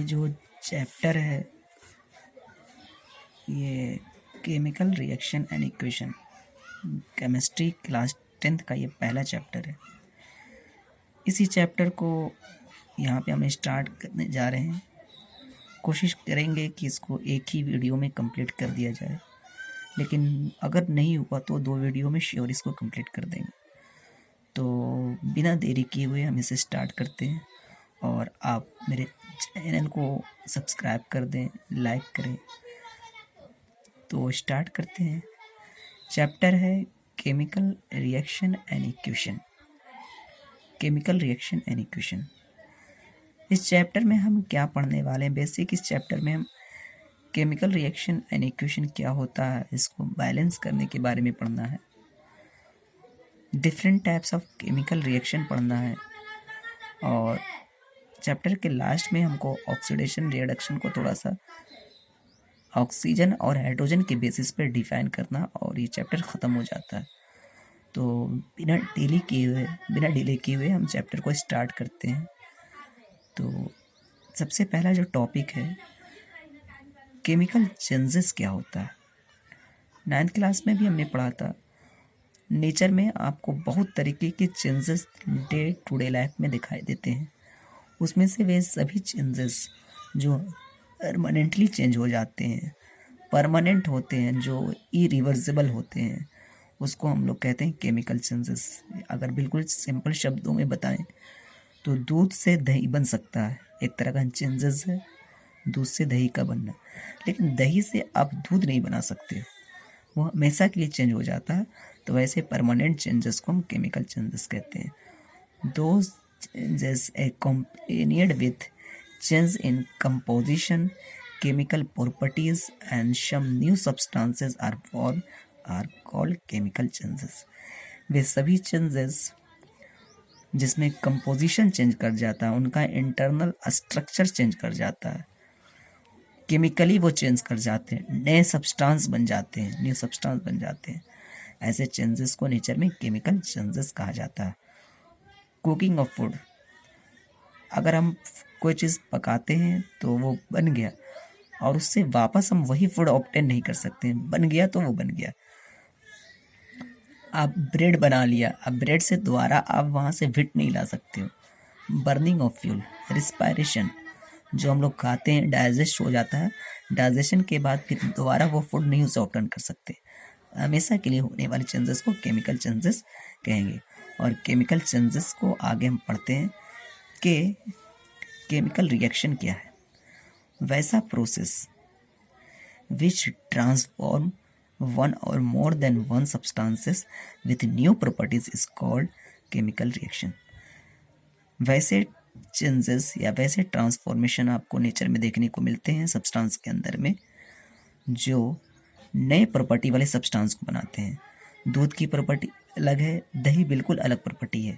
जो चैप्टर है ये chemical reaction and equation, chemistry class 10th का ये पहला चैप्टर है। इसी चैप्टर को यहाँ पे हम स्टार्ट करने जा रहे हैं। कोशिश करेंगे कि इसको एक ही वीडियो में कंप्लीट कर दिया जाए, लेकिन अगर नहीं हुआ तो 2 वीडियो में श्योर इसको कंप्लीट कर देंगे। तो बिना देरी किए हुए हम इसे स्टार्ट करते हैं और आप मेरे चैनल को सब्सक्राइब कर दें, लाइक करें। तो स्टार्ट करते हैं। चैप्टर है chemical reaction and equation. Chemical reaction and equation. इस चैप्टर में हम क्या पढ़ने वाले हैं? बेसिक इस चैप्टर में हम केमिकल रिएक्शन एंड इक्वेशन क्या होता है, इसको बैलेंस करने के बारे में पढ़ना है। Different types of chemical reaction पढ़ना है और चैप्टर के लास्ट में हमको ऑक्सीडेशन रिडक्शन को थोड़ा सा ऑक्सीजन और हाइड्रोजन के बेसिस पर डिफाइन करना और ये चैप्टर ख़त्म हो जाता है। तो बिना डिले किए हुए हम चैप्टर को स्टार्ट करते हैं। तो सबसे पहला जो टॉपिक है, केमिकल चेंजेस क्या होता है। 9th क्लास में भी हमने पढ़ा था। नेचर में आपको बहुत तरीके के changes day to day life में दिखाई देते हैं। उसमें से वे सभी चेंजेस जो परमानेंटली चेंज हो जाते हैं, परमानेंट होते हैं, जो इरिवर्सिबल होते हैं, उसको हम लोग कहते हैं केमिकल चेंजेस। अगर बिल्कुल सिंपल शब्दों में बताएं तो दूध से दही बन सकता है, एक तरह का चेंजेस है दूध से दही का बनना। लेकिन दही से आप दूध नहीं बना सकते, वो हमेशा के लिए चेंज हो जाता है। तो वैसे परमानेंट चेंजेस को हम केमिकल चेंजेस कहते हैं। Those changes accompanied with change in composition, chemical properties and some new substances are formed are called chemical changes। वे सभी चेंजेस जिसमें कंपोजिशन चेंज कर जाता है, उनका इंटरनल स्ट्रक्चर चेंज कर जाता है, केमिकली वो चेंज कर जाते हैं, नए सब्सटेंस बन जाते हैं, न्यू सब्सटेंस बन जाते हैं। ऐसे चेंजेस को नेचर में केमिकल चेंजेस कहा जाता है। कुकिंग ऑफ फूड, अगर हम कोई चीज़ पकाते हैं तो वो बन गया और उससे वापस हम वही फूड ऑब्टेन नहीं कर सकते हैं। बन गया तो वो बन गया। आप ब्रेड बना लिया, अब ब्रेड से दोबारा आप वहाँ से हीट नहीं ला सकते हो। बर्निंग ऑफ फ्यूल, रिस्पायरेशन, जो हम लोग खाते हैं डाइजेस्ट हो जाता है, डाइजेशन के बाद फिर दोबारा वो फूड नहीं उसे ऑब्टेन कर सकते। हमेशा के लिए होने वाले चेंजेस को केमिकल चेंजेस कहेंगे। और केमिकल चेंजेस को आगे हम पढ़ते हैं कि केमिकल रिएक्शन क्या है। वैसा process which transform one or more than one substances with new properties is called chemical reaction। वैसे चेंजेस या वैसे ट्रांसफॉर्मेशन आपको नेचर में देखने को मिलते हैं सब्सटेंस के अंदर में, जो नए प्रॉपर्टी वाले सब्सटेंस को बनाते हैं। दूध की प्रॉपर्टी अलग है, दही बिल्कुल अलग प्रॉपर्टी है।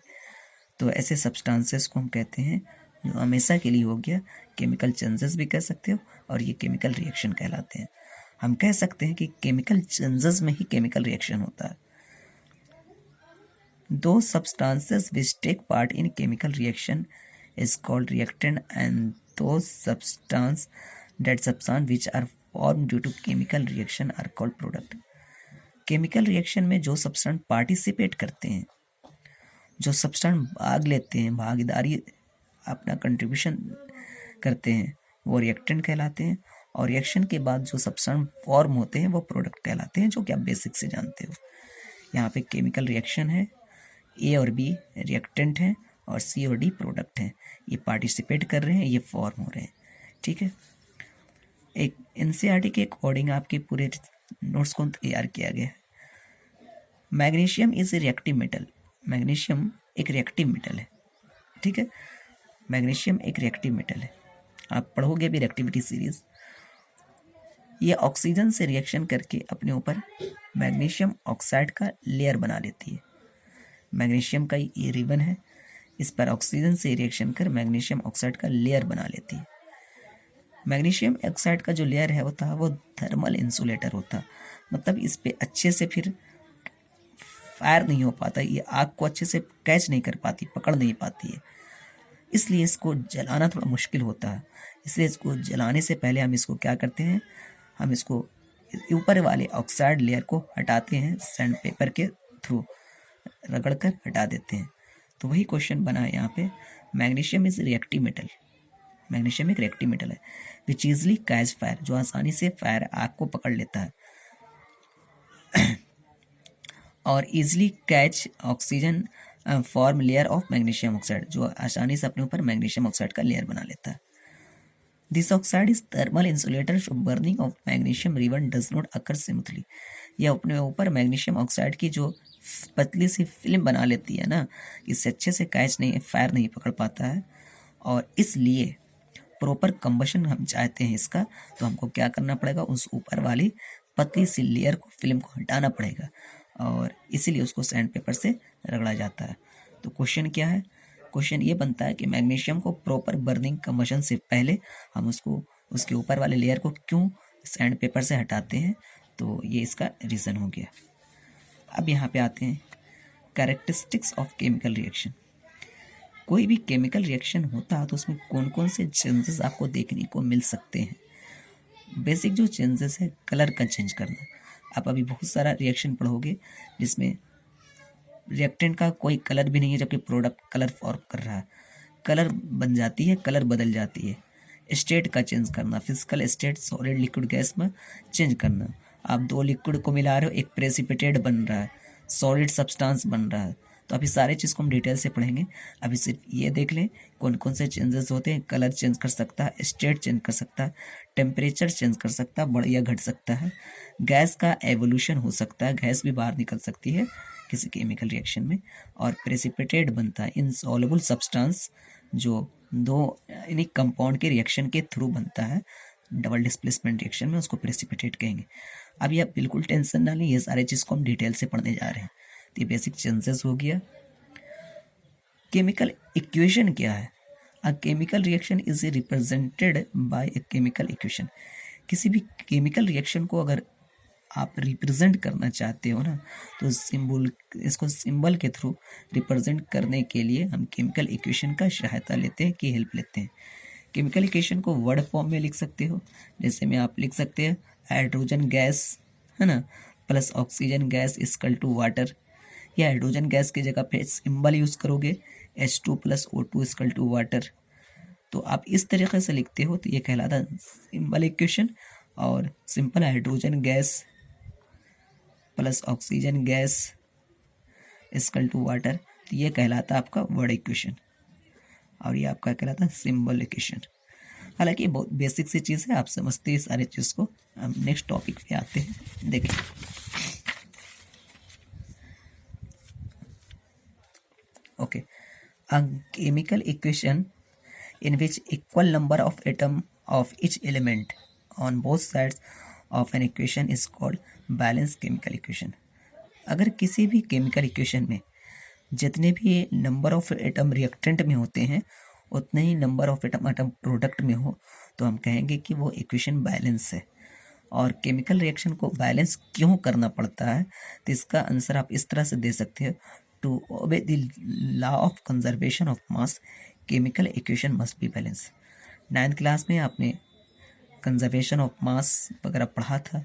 तो ऐसे सब्सटेंसेस को हम कहते हैं जो हमेशा के लिए हो गया, केमिकल चेंजेस भी कह सकते हो और ये केमिकल रिएक्शन कहलाते हैं। हम कह सकते हैं कि केमिकल चेंजेस में ही केमिकल रिएक्शन होता है। The substances which take part in chemical reaction is called reactant and the substance which are form due to chemical reaction are called product. Chemical reaction में जो सब्सटेंस पार्टिसिपेट करते हैं, जो substance भाग लेते हैं, भागीदारी अपना कंट्रीब्यूशन करते हैं, वो रिएक्टेंट कहलाते हैं। और रिएक्शन के बाद जो सब्सटेंस फॉर्म होते हैं वो प्रोडक्ट कहलाते हैं, जो कि आप बेसिक से जानते हो। यहाँ पे केमिकल रिएक्शन है, ए और बी रिएक्टेंट हैं और सी और डी प्रोडक्ट हैं। ये पार्टिसिपेट कर रहे हैं, ये फॉर्म हो रहे हैं। ठीक है, एक एनसीईआरटी के अकॉर्डिंग आपके पूरे नोट्स को तैयार किया गया है। Magnesium is a reactive metal. Magnesium एक रिएक्टिव मेटल है। ठीक है, मैग्नीशियम एक रिएक्टिव मेटल है, आप पढ़ोगे भी रिएक्टिविटी सीरीज। ये ऑक्सीजन से रिएक्शन करके अपने ऊपर मैग्नीशियम ऑक्साइड का लेयर बना लेती है। मैग्नीशियम का ये रिबन है, इस पर ऑक्सीजन से रिएक्शन कर मैग्नीशियम ऑक्साइड का लेयर बना लेती है। मैग्नीशियम ऑक्साइड का जो लेयर है होता है वो थर्मल इंसुलेटर होता है, मतलब इस पे अच्छे से फिर फायर नहीं हो पाता, ये आग को अच्छे से कैच नहीं कर पाती, पकड़ नहीं पाती है। इसलिए इसको जलाना थोड़ा मुश्किल होता है। इसलिए इसको जलाने से पहले हम इसको क्या करते हैं, हम इसको ऊपर वाले ऑक्साइड लेयर को हटाते हैं, सैंड पेपर के थ्रू रगड़ कर हटा देते हैं। तो वही क्वेश्चन बना है यहाँ पे, magnesium is reactive metal, magnesium एक रिएक्टिव मेटल है विच इजली कैच फायर, जो आसानी से फायर आग को पकड़ लेता है और easily catch oxygen form layer of magnesium oxide, जो आसानी से अपने ऊपर मैग्नीशियम ऑक्साइड का लेयर बना लेता है। This oxide is thermal insulator, so burning of magnesium ribbon does not occur smoothly. यह अपने ऊपर मैग्नीशियम ऑक्साइड की जो पतली सी फिल्म बना लेती है ना, इससे अच्छे से कैच नहीं, फायर नहीं पकड़ पाता है। और इसलिए प्रॉपर कंबशन हम चाहते हैं इसका, तो हमको क्या करना पड़ेगा, उस ऊपर वाली पतली सी लेयर को, फिल्म को हटाना पड़ेगा, और इसीलिए उसको सैंड पेपर से रगड़ा जाता है। तो क्वेश्चन क्या है, क्वेश्चन ये बनता है कि मैग्नीशियम को प्रॉपर बर्निंग कंबशन से पहले हम उसको, उसके ऊपर वाले लेयर को क्यों सैंड पेपर से हटाते हैं, तो ये इसका रीज़न हो गया। अब यहाँ पे आते हैं कैरेक्टरिस्टिक्स ऑफ केमिकल रिएक्शन। कोई भी केमिकल रिएक्शन होता है तो उसमें कौन कौन से चेंजेस आपको देखने को मिल सकते हैं। बेसिक जो चेंजेस है, कलर का चेंज करना। आप अभी बहुत सारा रिएक्शन पढ़ोगे जिसमें रिएक्टेंट का कोई कलर भी नहीं है, जबकि प्रोडक्ट कलर फॉर्म कर रहा है, कलर बन जाती है, कलर बदल जाती है। स्टेट का चेंज करना, physical state solid liquid gas में चेंज करना। आप दो लिक्विड को मिला रहे हो, एक प्रेसिपिटेट बन रहा है, सॉलिड सब्सटेंस बन रहा है। तो अभी सारे चीज़ को हम डिटेल से पढ़ेंगे। अभी सिर्फ ये देख लें कौन कौन से चेंजेस होते हैं। कलर चेंज कर सकता है, स्टेट चेंज कर सकता है, टेम्परेचर चेंज कर सकता है, बढ़ या घट सकता है, गैस का एवोल्यूशन हो सकता है, गैस भी बाहर निकल सकती है किसी केमिकल रिएक्शन में, और प्रेसिपिटेट बनता है इनसॉल्युबल सब्सटेंस, जो दो यानी कंपाउंड के रिएक्शन के थ्रू बनता है, डबल डिस्प्लेसमेंट रिएक्शन में, उसको प्रेसिपिटेट कहेंगे। अब ये बिल्कुल टेंशन ना लें, ये सारे चीज़ को हम डिटेल से पढ़ने जा रहे हैं। तो ये बेसिक चेंजेस हो गया। केमिकल इक्वेशन क्या है, अ chemical reaction is represented by a chemical equation. किसी भी केमिकल रिएक्शन को अगर आप रिप्रेजेंट करना चाहते हो ना, तो सिंबल, इसको सिंबल के थ्रू रिप्रेजेंट करने के लिए हम केमिकल इक्वेशन का सहायता लेते हैं, की हेल्प लेते हैं। केमिकल इक्वेशन को वर्ड फॉर्म में लिख सकते हो, जैसे में आप लिख सकते हैं हाइड्रोजन गैस, है ना, plus oxygen gas equal to water, या हाइड्रोजन गैस की जगह पे सिंबल यूज़ करोगे H2 plus O2 equal to water. तो आप इस तरीके से लिखते हो तो ये कहलाता है सिंबल इक्वेशन। और simple hydrogen gas plus oxygen gas equal to water, तो ये कहलाता है आपका वर्ड इक्वेशन, और ये आपका कहलाता है सिंबल इक्वेशन। हालांकि ये बहुत बेसिक सी चीज़ है, आप समझते हैं सारे चीज़ को। हम नेक्स्ट टॉपिक पे आते हैं, देखें। Okay, a chemical equation in which equal number of atom of each element on both sides of an equation is called balanced chemical equation। अगर किसी भी केमिकल इक्वेशन में जितने भी नंबर ऑफ एटम रिएक्टेंट में होते हैं उतने ही number of atom atom product में हो, तो हम कहेंगे कि वो इक्वेशन बैलेंस है। और केमिकल रिएक्शन को बैलेंस क्यों करना पड़ता है, तो इसका आंसर आप इस तरह से दे सकते हो, to obey the law of conservation of mass chemical equation must be balanced। 9th class में आपने कंजर्वेशन ऑफ मास वगैरह पढ़ा था।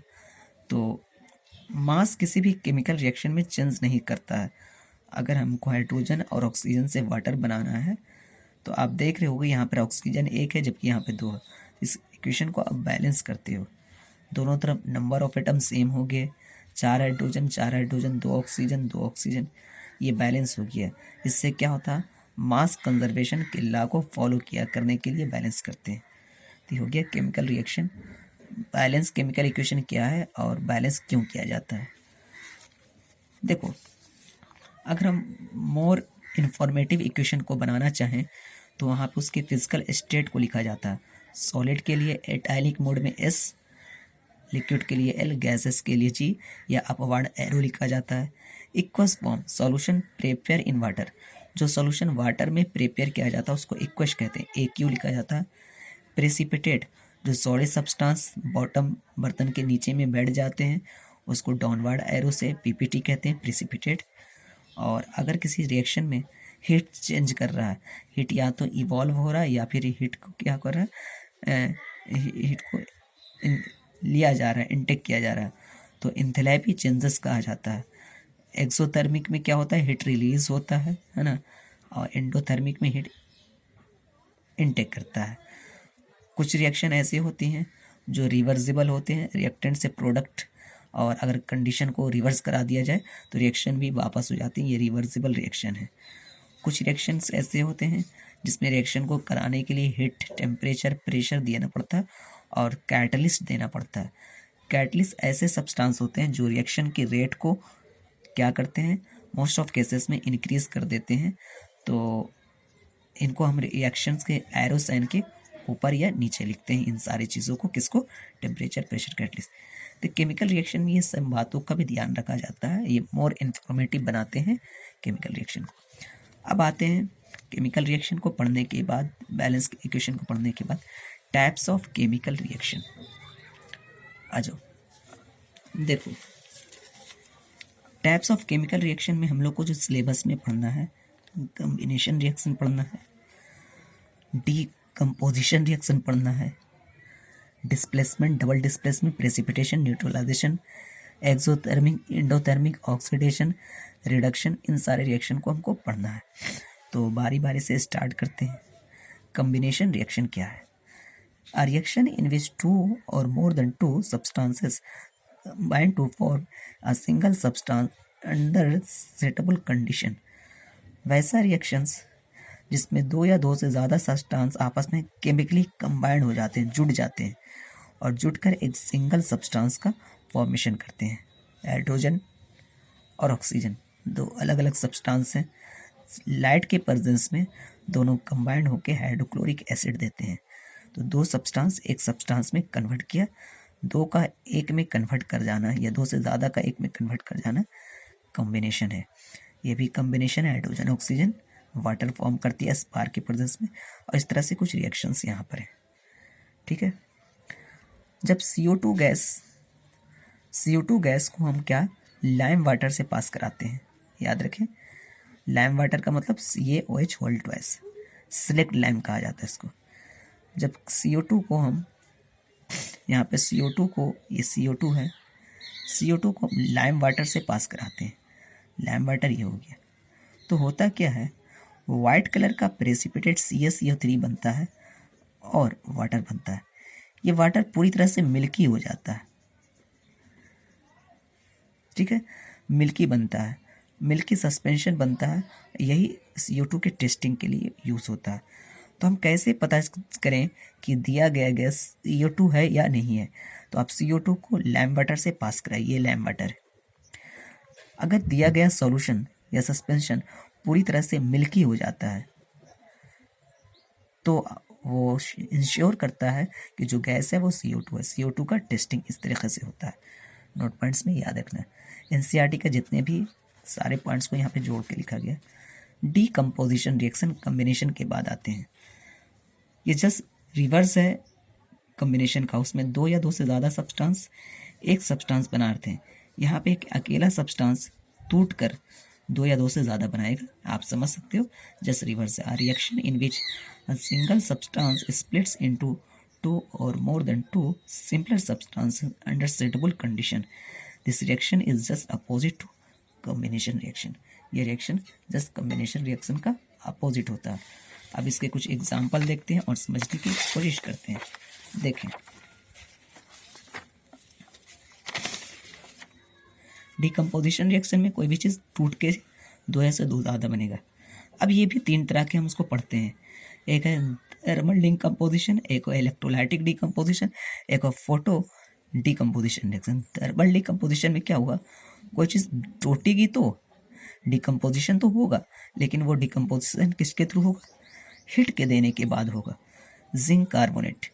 तो मास किसी भी केमिकल रिएक्शन में चेंज नहीं करता है। अगर हमको हाइड्रोजन और ऑक्सीजन से वाटर बनाना है, तो आप देख रहे होगे यहाँ पर ऑक्सीजन एक है जबकि यहाँ पे दो है। इस इक्वेशन को आप बैलेंस करते हो, दोनों तरफ नंबर ऑफ एटम सेम हो गए, 4 हाइड्रोजन 4 हाइड्रोजन 2 ऑक्सीजन 2 ऑक्सीजन, ये बैलेंस हो गया। इससे क्या होता है, मास कंजर्वेशन के लॉ को फॉलो किया करने के लिए बैलेंस करते हैं। तो हो गया chemical reaction. Balance chemical equation क्या है और बैलेंस क्यों किया जाता है। देखो, अगर हम मोर इंफॉर्मेटिव इक्वेशन को बनाना चाहें तो वहाँ पे उसके फिजिकल स्टेट को लिखा जाता है। सॉलिड के लिए इटैलिक मोड में S, लिक्विड के लिए L, गैसेस के लिए G या अपवर्ड एरो लिखा जाता है। Equals form, solution prepare in water, जो सॉल्यूशन वाटर में प्रिपेयर किया जाता है उसको इक्वस कहते हैं, AQ लिखा जाता है। प्रेसिपिटेट, जो सॉलिड सब्सटेंस बॉटम बर्तन के नीचे में बैठ जाते हैं उसको डाउनवर्ड एरो से PPT कहते हैं, प्रेसिपिटेट। और अगर किसी रिएक्शन में हीट चेंज कर रहा है, हीट या तो इवॉल्व हो रहा है या फिर हीट को क्या कर रहा है, हीट को लिया जा रहा है, इनटेक किया जा रहा है, तो एंथैल्पी चेंजेस कहा जाता है। एक्सोथर्मिक में क्या होता है, हीट रिलीज होता है ना, और एंडोथर्मिक में हीट इनटेक करता है। कुछ रिएक्शन ऐसे होती हैं जो रिवर्सिबल होते हैं, रिएक्टेंट से प्रोडक्ट, और अगर कंडीशन को रिवर्स करा दिया जाए तो रिएक्शन भी वापस हो जाती है, ये रिवर्सिबल रिएक्शन है। कुछ रिएक्शंस ऐसे होते हैं जिसमें रिएक्शन को कराने के लिए हीट, टेम्परेचर, प्रेशर देना पड़ता है और कैटलिस्ट देना पड़ता है। कैटलिस्ट ऐसे सब्सटेंस होते हैं जो रिएक्शन के रेट को क्या करते हैं, मोस्ट ऑफ केसेस में इंक्रीज कर देते हैं। तो इनको हम रिएक्शंस के एरो साइन के ऊपर या नीचे लिखते हैं, इन सारी चीज़ों को, किसको, टेम्परेचर, प्रेशर, कैटलिस्ट। तो केमिकल रिएक्शन में ये सब बातों का भी ध्यान रखा जाता है, ये मोर इन्फॉर्मेटिव बनाते हैं केमिकल रिएक्शन को। अब आते हैं केमिकल रिएक्शन को पढ़ने के बाद, बैलेंस इक्वेशन को पढ़ने के बाद, टाइप्स ऑफ केमिकल रिएक्शन। आ जाओ, देखो टाइप्स ऑफ केमिकल रिएक्शन में हम लोग को जो सिलेबस में पढ़ना है, कॉम्बिनेशन रिएक्शन पढ़ना है, डीकम्पोजिशन रिएक्शन पढ़ना है, displacement, double displacement, precipitation, neutralisation, exothermic, endothermic, oxidation, reduction, इन सारे रिएक्शन को हमको पढ़ना है। तो बारी बारी से स्टार्ट करते हैं। कॉम्बिनेशन रिएक्शन क्या है? A reaction in which two or more than two substances combine to form a single substance under suitable condition। वैसा रिएक्शंस जिसमें दो या दो से ज़्यादा सब्सटेंस आपस में केमिकली कंबाइंड हो जाते हैं, जुड़ जाते हैं और जुड़कर एक सिंगल सब्सटेंस का फॉर्मेशन करते हैं। हाइड्रोजन और ऑक्सीजन दो अलग अलग सब्सटेंस हैं, लाइट के प्रेजेंस में दोनों कंबाइंड होकर हाइड्रोक्लोरिक एसिड देते हैं। तो दो सब्सटेंस एक सब्सटेंस में कन्वर्ट किया, दो का एक में कन्वर्ट कर जाना या दो से ज़्यादा का एक में कन्वर्ट कर जाना कॉम्बिनेशन है। ये भी कॉम्बिनेशन है, हाइड्रोजन ऑक्सीजन वाटर फॉर्म करती है स्पार्क के प्रेजेंस में, और इस तरह से कुछ रिएक्शंस यहाँ पर है। ठीक है, जब CO2 गैस को हम क्या लाइम वाटर से पास कराते हैं, याद रखें लाइम वाटर का मतलब CaOH2, सिलेक्ट लाइम कहा जाता है इसको। जब CO2 को हम यहाँ पे CO2 को, ये CO2 है, CO2 को हम लाइम वाटर से पास कराते हैं, लाइम वाटर ये हो गया, तो होता क्या है, वाइट कलर का प्रेसिपिटेट CaCO3 बनता है और वाटर बनता है। ये वाटर पूरी तरह से मिल्की हो जाता है, ठीक है, मिल्की बनता है, मिल्की सस्पेंशन बनता है। यही CO2 के टेस्टिंग के लिए यूज़ होता है। तो हम कैसे पता करें कि दिया गया गैस CO2 है या नहीं है? तो आप CO2 को लाइम वाटर से पास कराइए, लाइम वाटर। अगर दिया गया सॉल्यूशन या सस्पेंशन पूरी तरह से मिल्की हो जाता है तो वो इंश्योर करता है कि जो गैस है वो CO2 है। CO2 का टेस्टिंग इस तरीके से होता है। नोट पॉइंट्स में याद रखना है। NCERT के जितने भी सारे पॉइंट्स को यहाँ पे जोड़ के लिखा गया। डीकम्पोजिशन रिएक्शन कॉम्बिनेशन के बाद आते हैं। ये जस्ट रिवर्स है कॉम्बिनेशन का, उसमें दो या दो से ज़्यादा सब्सटेंस एक सब्सटेंस बनाते हैं। यहाँ पे एक अकेला सब्सटेंस टूट कर दो या दो से ज़्यादा बनाएगा, आप समझ सकते हो। जस्ट रिवर्स है। Reaction in which a single substance splits into two or more than two simpler substances under suitable condition. This reaction is just opposite to combination reaction. ये रिएक्शन जस्ट कॉम्बिनेशन रिएक्शन का opposite होता है। अब इसके कुछ example देखते हैं और समझने की कोशिश करते हैं। देखें, डिकम्पोजिशन रिएक्शन में कोई भी चीज़ टूट के दो या से दो ज़्यादा बनेगा। अब ये भी तीन तरह के हम उसको पढ़ते हैं। एक है थर्मल डिकम्पोजिशन, एक है इलेक्ट्रोलाइटिक डिकम्पोजिशन, एक है photo decomposition reaction. Thermal decomposition में क्या होगा, कोई चीज़ टूटेगी तो डिकम्पोजिशन तो होगा, लेकिन वो डिकम्पोजिशन किसके थ्रू होगा, हीट के देने के बाद होगा। जिंक कार्बोनेट,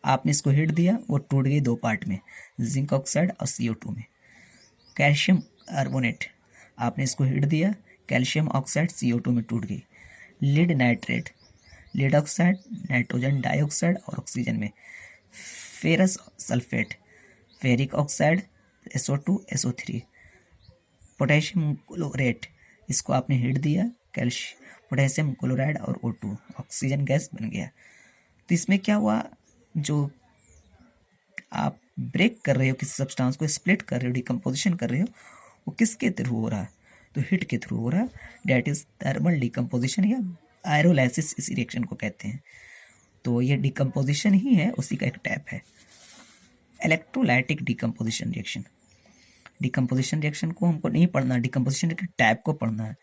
आपने इसको हीट दिया, वो टूट गई दो पार्ट में, जिंक ऑक्साइड और CO2 में। कैल्शियम कार्बोनेट, आपने इसको हीट दिया, कैल्शियम ऑक्साइड CO2 में टूट गई। Lead nitrate, lead oxide, nitrogen dioxide और ऑक्सीजन में। Ferrous sulphate, ferric oxide, SO2 SO3। Potassium chlorate, इसको आपने हिट दिया, कैल्शियम पोटेशियम क्लोराइड और O2 ऑक्सीजन गैस बन गया। तो इसमें क्या हुआ, जो आप ब्रेक कर रहे हो, किसी सब्सटेंस को स्प्लिट कर रहे हो, डिकम्पोजिशन कर रहे हो, वो किसके थ्रू हो रहा है, तो हीट के थ्रू हो रहा है। डैट इज थर्मल डिकम्पोजिशन या आयरोलाइसिस इस रिएक्शन को कहते हैं। तो ये डिकम्पोजिशन ही है, उसी का एक टाइप है। Electrolytic decomposition reaction, decomposition reaction को हमको नहीं पढ़ना, डिकम्पोजिशन के टाइप को पढ़ना है।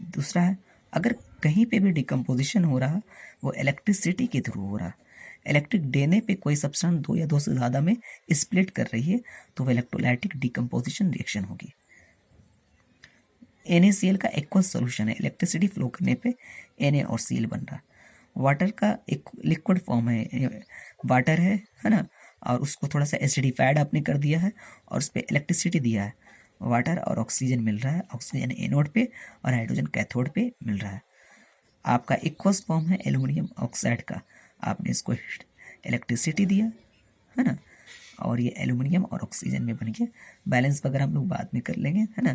दूसरा है, अगर कहीं पे भी डिकम्पोजिशन हो रहा वो इलेक्ट्रिसिटी के थ्रू हो रहा, इलेक्ट्रिक देने पे कोई सब्सटेंस दो या दो से ज़्यादा में स्प्लिट कर रही है, तो वो इलेक्ट्रोलाइटिक डिकम्पोजिशन रिएक्शन होगी। NaCl का एक्वस सॉल्यूशन है, इलेक्ट्रिसिटी फ्लो करने पे Na और Cl बन रहा। वाटर का एक लिक्विड फॉर्म है, वाटर है ना, और उसको थोड़ा सा एसिडिफाइड आपने कर दिया है और उस पर इलेक्ट्रिसिटी दिया है, वाटर और ऑक्सीजन मिल रहा है, ऑक्सीजन एनोड पे और हाइड्रोजन कैथोड पे मिल रहा है। आपका एक्वस फॉर्म है एल्युमिनियम ऑक्साइड का, आपने इसको इलेक्ट्रिसिटी दिया है ना, और ये एल्युमिनियम और ऑक्सीजन में बन गया। बैलेंस वगैरह हम लोग बाद में कर लेंगे, है ना।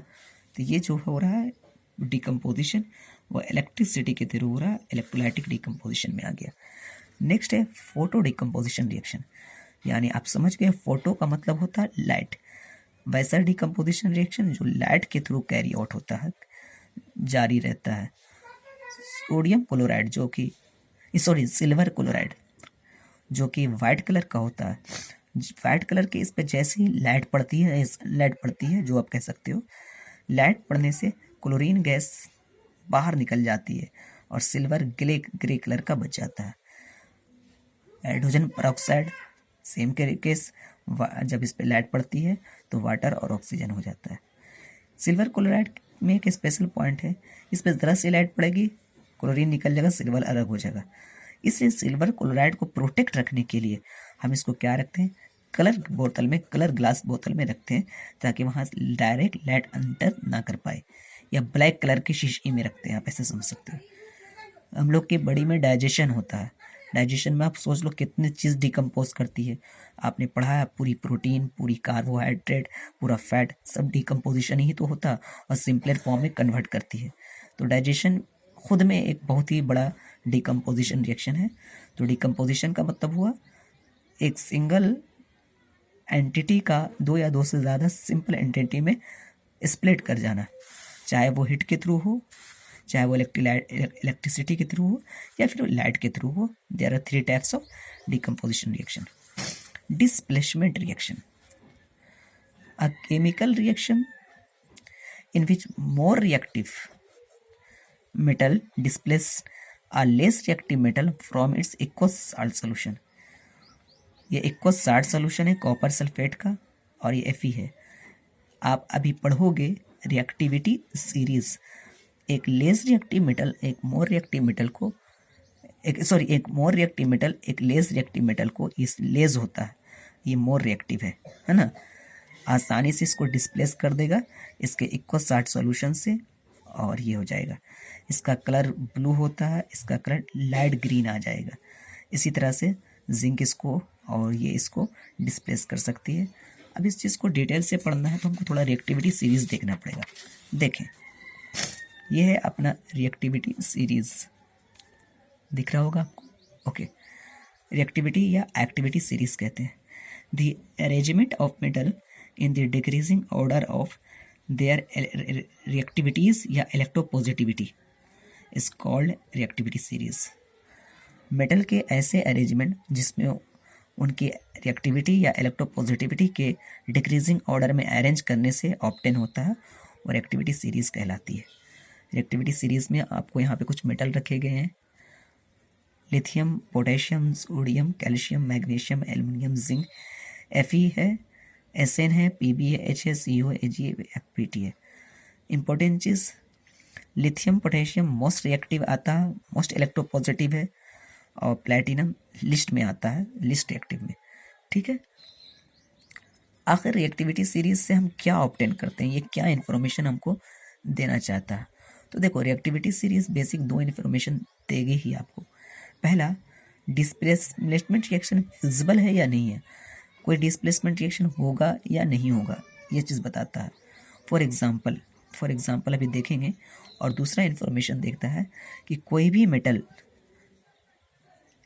तो ये जो हो रहा है डिकम्पोजिशन, वो इलेक्ट्रिसिटी के थ्रू हो रहा है, इलेक्ट्रोलाइटिक डिकम्पोजिशन में आ गया। नेक्स्ट है फोटो डिकम्पोजिशन रिएक्शन, यानी आप समझ गए फोटो का मतलब होता है लाइट, वैसा डिकम्पोजिशन रिएक्शन जो लाइट के थ्रू कैरी आउट होता है, जारी रहता है। सोडियम क्लोराइड जो कि सिल्वर क्लोराइड जो कि वाइट कलर का होता है, वाइट कलर के इस पे जैसे ही लाइट पड़ती है जो आप कह सकते हो, लाइट पड़ने से क्लोरीन गैस बाहर निकल जाती है और सिल्वर ग्रे कलर का बच जाता है। हाइड्रोजन परऑक्साइड सेम केस, जब इस पे लाइट पड़ती है तो वाटर और ऑक्सीजन हो जाता है। सिल्वर क्लोराइड में एक स्पेशल पॉइंट है, इस पर ज़रा सी लाइट पड़ेगी, क्लोरीन निकल जाएगा, सिल्वर अलग हो जाएगा। इसलिए सिल्वर क्लोराइड को प्रोटेक्ट रखने के लिए हम इसको क्या रखते हैं, कलर ग्लास बोतल में रखते हैं, ताकि वहाँ डायरेक्ट लाइट अंतर ना कर पाए, या ब्लैक कलर की शीशी में रखते हैं, आप ऐसे समझ सकते हो। हम लोग की बॉडी में डाइजेशन होता है, डाइजेशन में आप सोच लो कितनी चीज़ डिकम्पोज करती है, आपने पढ़ा है, पूरी प्रोटीन, पूरी कार्बोहाइड्रेट, पूरा फैट, सब डिकम्पोजिशन ही तो होता और सिंपलर फॉर्म में कन्वर्ट करती है। तो डाइजेशन खुद में एक बहुत ही बड़ा डिकम्पोजिशन रिएक्शन है। तो डिकम्पोजिशन का मतलब हुआ एक सिंगल एंटिटी का दो या दो से ज़्यादा सिंपल एंटिटी में स्प्लिट कर जाना, चाहे वो हीट के थ्रू हो, चाहे वो इलेक्ट्रिसिटी के थ्रू हो, या फिर लाइट के थ्रू हो। There are 3 types of decomposition reaction. Displacement reaction, a chemical reaction in which more reactive metal displace a less reactive metal from its aqueous salt solution। ये aqueous salt solution है copper sulphate का, और ये Fe है। आप अभी पढ़ोगे reactivity series, एक लेस रिएक्टिव मेटल एक मोर रिएक्टिव मेटल को एक मोर रिएक्टिव मेटल एक लेस रिएक्टिव मेटल को, इस लेस होता है, ये मोर रिएक्टिव है ना, आसानी से इसको डिस्प्लेस कर देगा इसके एक्वस साल्ट सॉल्यूशन से, और ये हो जाएगा। इसका कलर ब्लू होता है, इसका कलर लाइट ग्रीन आ जाएगा। इसी तरह से जिंक इसको और ये इसको डिस्प्लेस कर सकती है। अब इस चीज़ को डिटेल से पढ़ना है तो हमको थोड़ा रिएक्टिविटी सीरीज देखना पड़ेगा। देखें, ये है अपना रिएक्टिविटी सीरीज, दिख रहा होगा आपको, ओके। रिएक्टिविटी या एक्टिविटी सीरीज कहते हैं the arrangement of metal in the decreasing order of their reactivities या electropositivity is called reactivity series। Metal के ऐसे अरेंजमेंट जिसमें उनकी रिएक्टिविटी या इलेक्ट्रोपॉजिटिविटी के डिक्रीजिंग ऑर्डर में अरेंज करने से ऑब्टेन होता है और रिएक्टिविटी सीरीज कहलाती है। रिएक्टिविटी सीरीज में आपको यहाँ पे कुछ मेटल रखे गए हैं, lithium, potassium, sodium, calcium, magnesium, aluminium, zinc, Fe है, Sn है, Pb है, H है, CO, Ag, FPT है। इम्पोर्टेंट चीज़, लिथियम पोटेशियम मोस्ट रिएक्टिव आता है, मोस्ट इलेक्ट्रोपॉजिटिव है, और प्लेटिनम लिस्ट में आता है, लिस्ट रिएक्टिव में, ठीक है। आखिर रिएक्टिविटी सीरीज से हम क्या ऑब्टेन करते हैं, ये क्या इन्फॉर्मेशन हमको देना चाहता है। तो देखो, रिएक्टिविटी सीरीज बेसिक 2 इन्फॉर्मेशन देगी ही आपको। पहला, डिस्प्लेसमेंट रिएक्शन फिजिबल है या नहीं है, कोई डिस्प्लेसमेंट रिएक्शन होगा या नहीं होगा, ये चीज़ बताता है। फॉर एग्जांपल, फॉर एग्जांपल अभी देखेंगे, और दूसरा इन्फॉर्मेशन देखता है कि कोई भी मेटल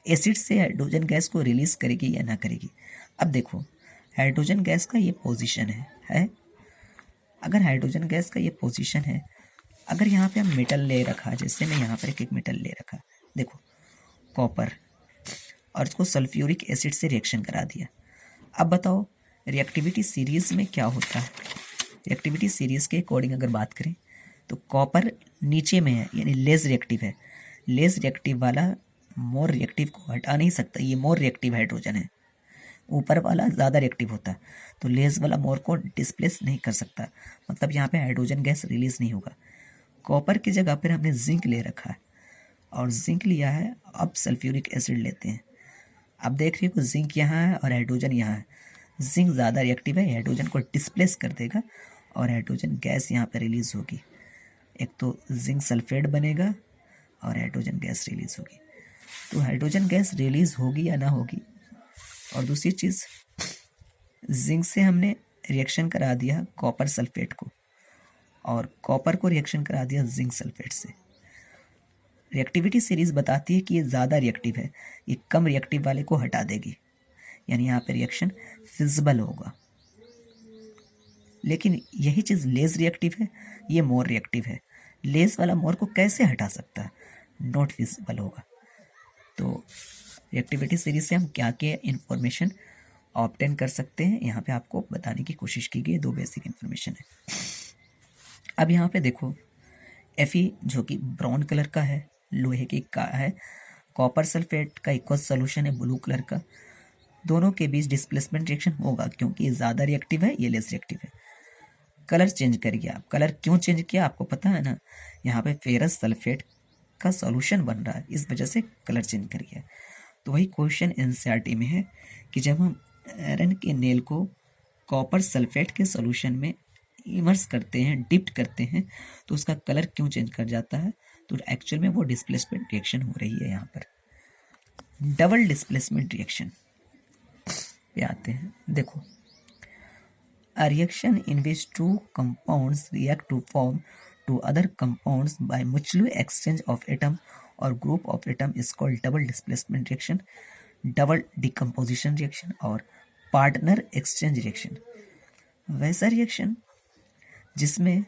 एसिड से हाइड्रोजन गैस को रिलीज करेगी या ना करेगी। अब देखो, हाइड्रोजन गैस का ये पोजीशन है। अगर हाइड्रोजन गैस का ये पोजीशन है, अगर यहाँ पे हम मेटल ले रखा, जैसे मैं यहाँ पर एक मेटल ले रखा, देखो कॉपर, और इसको सल्फ्यूरिक एसिड से रिएक्शन करा दिया। अब बताओ रिएक्टिविटी सीरीज में क्या होता है। रिएक्टिविटी सीरीज के अकॉर्डिंग अगर बात करें तो कॉपर नीचे में है, यानी लेस रिएक्टिव है। लेस रिएक्टिव वाला मोर रिएक्टिव को हटा नहीं सकता, ये मोर रिएक्टिव हाइड्रोजन है। ऊपर वाला ज़्यादा रिएक्टिव होता है, तो लेस वाला मोर को डिस्प्लेस नहीं कर सकता, मतलब यहाँ पे हाइड्रोजन गैस रिलीज नहीं होगा। कॉपर की जगह पर हमने जिंक ले रखा है, और जिंक लिया है, अब सल्फ्यूरिक एसिड लेते हैं। अब देख रही हो जिंक यहाँ है और हाइड्रोजन यहाँ है। जिंक ज़्यादा रिएक्टिव है, हाइड्रोजन को डिस्प्लेस कर देगा और हाइड्रोजन गैस यहाँ पर रिलीज होगी। एक तो जिंक सल्फेट बनेगा और हाइड्रोजन गैस रिलीज होगी। तो हाइड्रोजन गैस रिलीज होगी या ना होगी। और दूसरी चीज़, जिंक से हमने रिएक्शन करा दिया कॉपर सल्फेट को, और कॉपर को रिएक्शन करा दिया जिंक सल्फेट से। रिएक्टिविटी सीरीज बताती है कि ये ज़्यादा रिएक्टिव है, ये कम रिएक्टिव वाले को हटा देगी, यानी यहाँ पे रिएक्शन फिजिबल होगा। लेकिन यही चीज़ लेस रिएक्टिव है, ये मोर रिएक्टिव है। लेस वाला मोर को कैसे हटा सकता है, नॉट फिजिबल होगा। तो रिएक्टिविटी सीरीज से हम क्या क्या इन्फॉर्मेशन ऑब्टेन कर सकते हैं, यहाँ पे आपको बताने की कोशिश की गई। 2 बेसिक इन्फॉर्मेशन है। अब यहाँ पे देखो, Fe जो कि ब्राउन कलर का है, लोहे की का है, कॉपर सल्फेट का इक्वस सोल्यूशन है ब्लू कलर का। दोनों के बीच डिस्प्लेसमेंट रिएक्शन होगा, क्योंकि ये ज़्यादा रिएक्टिव है, ये लेस रिएक्टिव है। कलर चेंज कर गया। कलर क्यों चेंज किया आपको पता है ना, यहाँ पे फेरस सल्फेट का सॉल्यूशन बन रहा है, इस वजह से कलर चेंज कर गया। तो वही क्वेश्चन एनसीईआरटी में है कि जब हम आयरन के नेल को कॉपर सल्फेट के सॉल्यूशन में इमर्स करते हैं, डिप्ट करते हैं, तो उसका कलर क्यों चेंज कर जाता है। तो एक्चुअल में वो डिस्प्लेसमेंट रिएक्शन हो रही है। यहाँ पर डबल डिस्प्लेसमेंट रिएक्शन पे आते हैं। देखो, a reaction in which two compounds react to form two other compounds by mutual exchange of atom or group of atom is called double displacement reaction, double decomposition reaction और partner exchange reaction। वैसा reaction जिसमें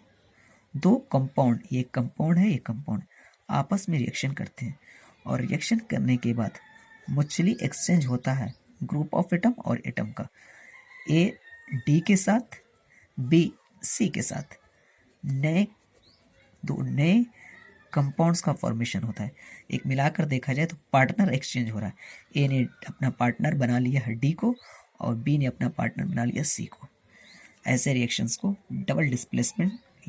2 compound, ये compound है, ये compound आपस में reaction करते हैं, और रिएक्शन करने के बाद मुचुअली एक्सचेंज होता है ग्रुप ऑफ एटम और एटम का, ए डी के साथ, बी सी के साथ। दो नए कंपाउंड्स का फॉर्मेशन होता है। एक मिलाकर देखा जाए तो पार्टनर एक्सचेंज हो रहा है। ए ने अपना पार्टनर बना लिया है डी को, और बी ने अपना पार्टनर बना लिया सी को। ऐसे रिएक्शंस को डबल डिस्प्लेसमेंट